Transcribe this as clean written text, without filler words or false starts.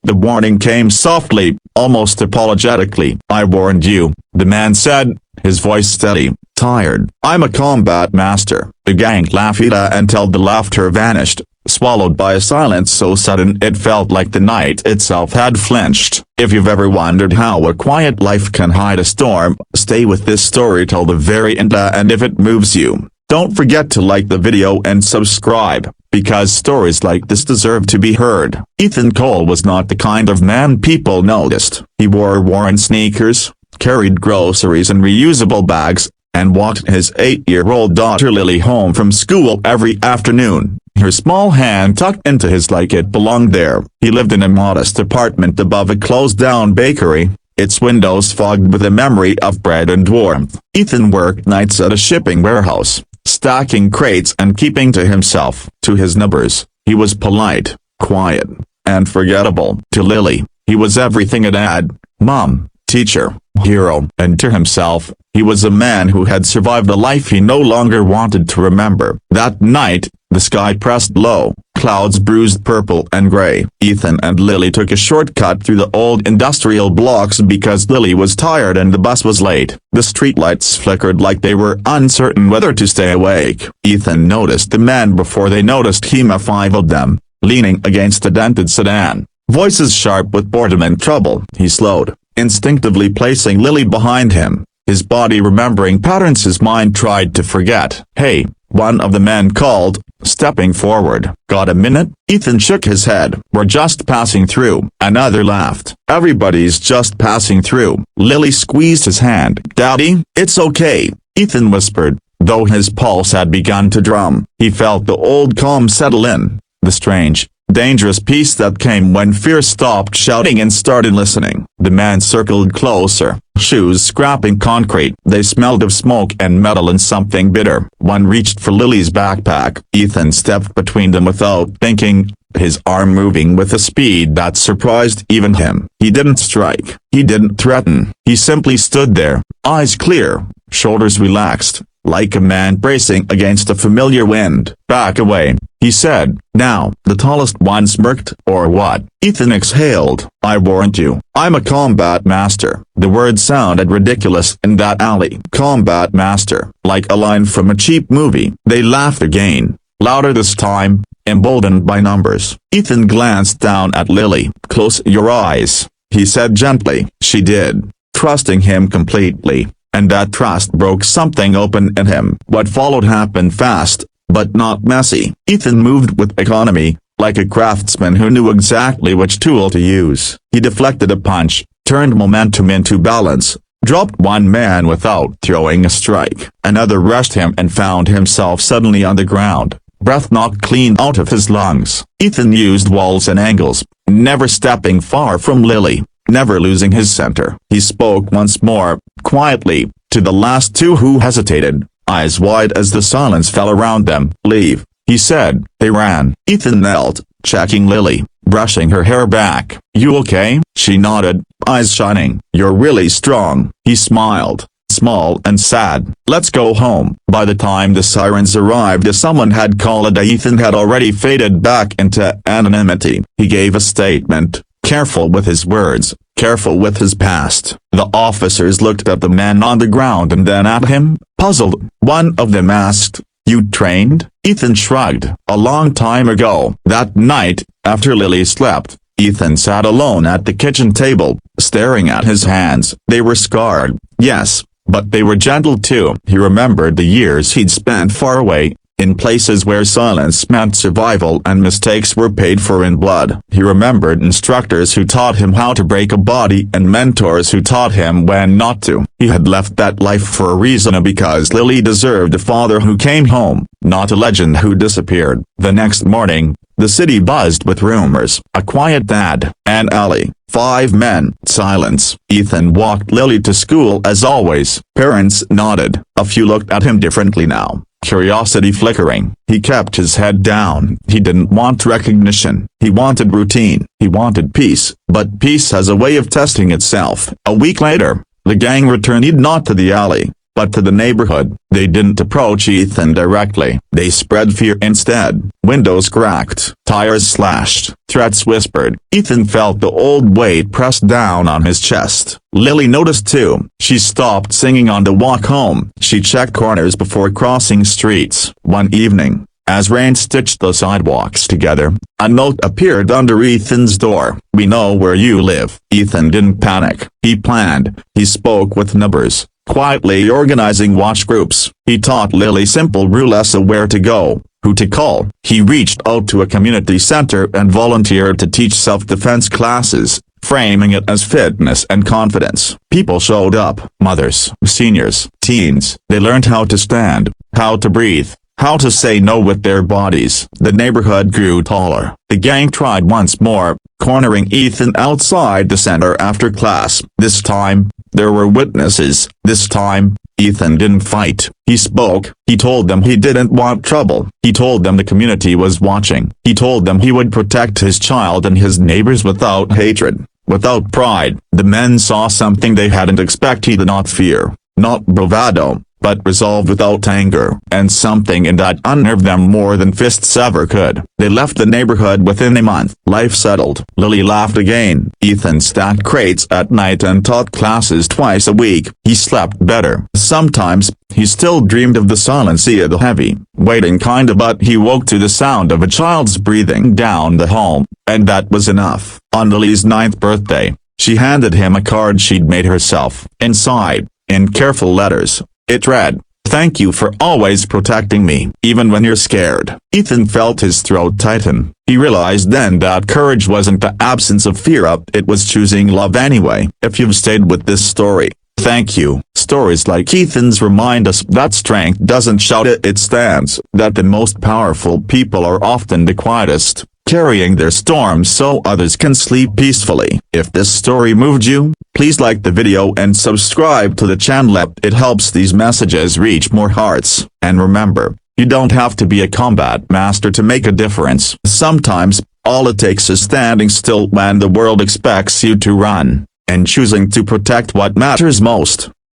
The warning came softly, almost apologetically. "I warned you," the man said, his voice steady, tired. "I'm a combat master." The gang laughed until the laughter vanished, swallowed by a silence so sudden it felt like the night itself had flinched. If you've ever wondered how a quiet life can hide a storm, stay with this story till the very end, and if it moves you, don't forget to like the video and subscribe, because stories like this deserve to be heard. Ethan Cole was not the kind of man people noticed. He wore worn sneakers, carried groceries in reusable bags, and walked his 8-year-old daughter Lily home from school every afternoon, her small hand tucked into his like it belonged there. He lived in a modest apartment above a closed-down bakery, its windows fogged with a memory of bread and warmth. Ethan worked nights at a shipping warehouse, stacking crates and keeping to himself. To his neighbors, he was polite, quiet, and forgettable. To Lily, he was everything a dad, mom, teacher, hero. And to himself, he was a man who had survived a life he no longer wanted to remember. That night, the sky pressed low, clouds bruised purple and gray. Ethan and Lily took a shortcut through the old industrial blocks because Lily was tired and the bus was late. The streetlights flickered like they were uncertain whether to stay awake. Ethan noticed the man before they noticed him. 5 of them, leaning against a dented sedan, voices sharp with boredom and trouble. He slowed, instinctively placing Lily behind him, his body remembering patterns his mind tried to forget. "Hey," one of the men called, stepping forward. "Got a minute?" Ethan shook his head. "We're just passing through." Another laughed. "Everybody's just passing through." Lily squeezed his hand. "Daddy, it's okay," Ethan whispered, though his pulse had begun to drum. He felt the old calm settle in, the strange, dangerous peace that came when fear stopped shouting and started listening. The man circled closer, shoes scraping concrete. They smelled of smoke and metal and something bitter. One reached for Lily's backpack. Ethan stepped between them without thinking, his arm moving with a speed that surprised even him. He didn't strike. He didn't threaten. He simply stood there, eyes clear, shoulders relaxed, like a man bracing against a familiar wind. "Back away," he said. "Now." The tallest one smirked. "Or what?" Ethan exhaled. "I warned you. I'm a combat master." The word sounded ridiculous in that alley. Combat master, like a line from a cheap movie. They laughed again, louder this time, emboldened by numbers. Ethan glanced down at Lily. "Close your eyes," he said gently. She did, trusting him completely. And that trust broke something open in him. What followed happened fast, but not messy. Ethan moved with economy, like a craftsman who knew exactly which tool to use. He deflected a punch, turned momentum into balance, dropped one man without throwing a strike. Another rushed him and found himself suddenly on the ground, breath knocked clean out of his lungs. Ethan used walls and angles, never stepping far from Lily, never losing his center. He spoke once more, quietly, to the last 2 who hesitated, eyes wide as the silence fell around them. "Leave," he said. They ran. Ethan knelt, checking Lily, brushing her hair back. "You okay?" She nodded, eyes shining. "You're really strong." He smiled, small and sad. "Let's go home." By the time the sirens arrived, someone had called. Ethan had already faded back into anonymity. He gave a statement, careful with his words, careful with his past. The officers looked at the man on the ground and then at him, puzzled. One of them asked, "You trained?" Ethan shrugged. "A long time ago." That night, after Lily slept, Ethan sat alone at the kitchen table, staring at his hands. They were scarred, yes, but they were gentle too. He remembered the years he'd spent far away, in places where silence meant survival and mistakes were paid for in blood. He remembered instructors who taught him how to break a body and mentors who taught him when not to. He had left that life for a reason, and because Lily deserved a father who came home, not a legend who disappeared. The next morning, the city buzzed with rumors. A quiet dad, an alley, 5 men, silence. Ethan walked Lily to school as always. Parents nodded. A few looked at him differently now, curiosity flickering. He kept his head down. He didn't want recognition. He wanted routine. He wanted peace. But peace has a way of testing itself. A week later, the gang returned, not to the alley, but to the neighborhood. They didn't approach Ethan directly. They spread fear instead. Windows cracked, tires slashed, threats whispered. Ethan felt the old weight pressed down on his chest. Lily noticed too. She stopped singing on the walk home. She checked corners before crossing streets. One evening, as rain stitched the sidewalks together, a note appeared under Ethan's door. "We know where you live." Ethan didn't panic. He planned. He spoke with numbers, quietly organizing watch groups. He taught Lily simple rules of where to go, who to call. He reached out to a community center and volunteered to teach self-defense classes, framing it as fitness and confidence. People showed up, mothers, seniors, teens. They learned how to stand, how to breathe, how to say no with their bodies. The neighborhood grew taller. The gang tried once more, cornering Ethan outside the center after class. This time, there were witnesses. This time, Ethan didn't fight. He spoke. He told them he didn't want trouble. He told them the community was watching. He told them he would protect his child and his neighbors without hatred, without pride. The men saw something they hadn't expected, not fear, not bravado, but resolve without anger, and something in that unnerved them more than fists ever could. They left the neighborhood within a month. Life settled. Lily laughed again. Ethan stacked crates at night and taught classes twice a week. He slept better. Sometimes, he still dreamed of the silence, the heavy, waiting kind, but he woke to the sound of a child's breathing down the hall, and that was enough. On Lily's 9th birthday, she handed him a card she'd made herself. Inside, in careful letters, it read, "Thank you for always protecting me, even when you're scared." Ethan felt his throat tighten. He realized then that courage wasn't the absence of fear, it was choosing love anyway. If you've stayed with this story, thank you. Stories like Ethan's remind us that strength doesn't shout, it stands, that the most powerful people are often the quietest, carrying their storms so others can sleep peacefully. If this story moved you, please like the video and subscribe to the channel. It helps these messages reach more hearts. And remember, you don't have to be a combat master to make a difference. Sometimes, all it takes is standing still when the world expects you to run, and choosing to protect what matters most.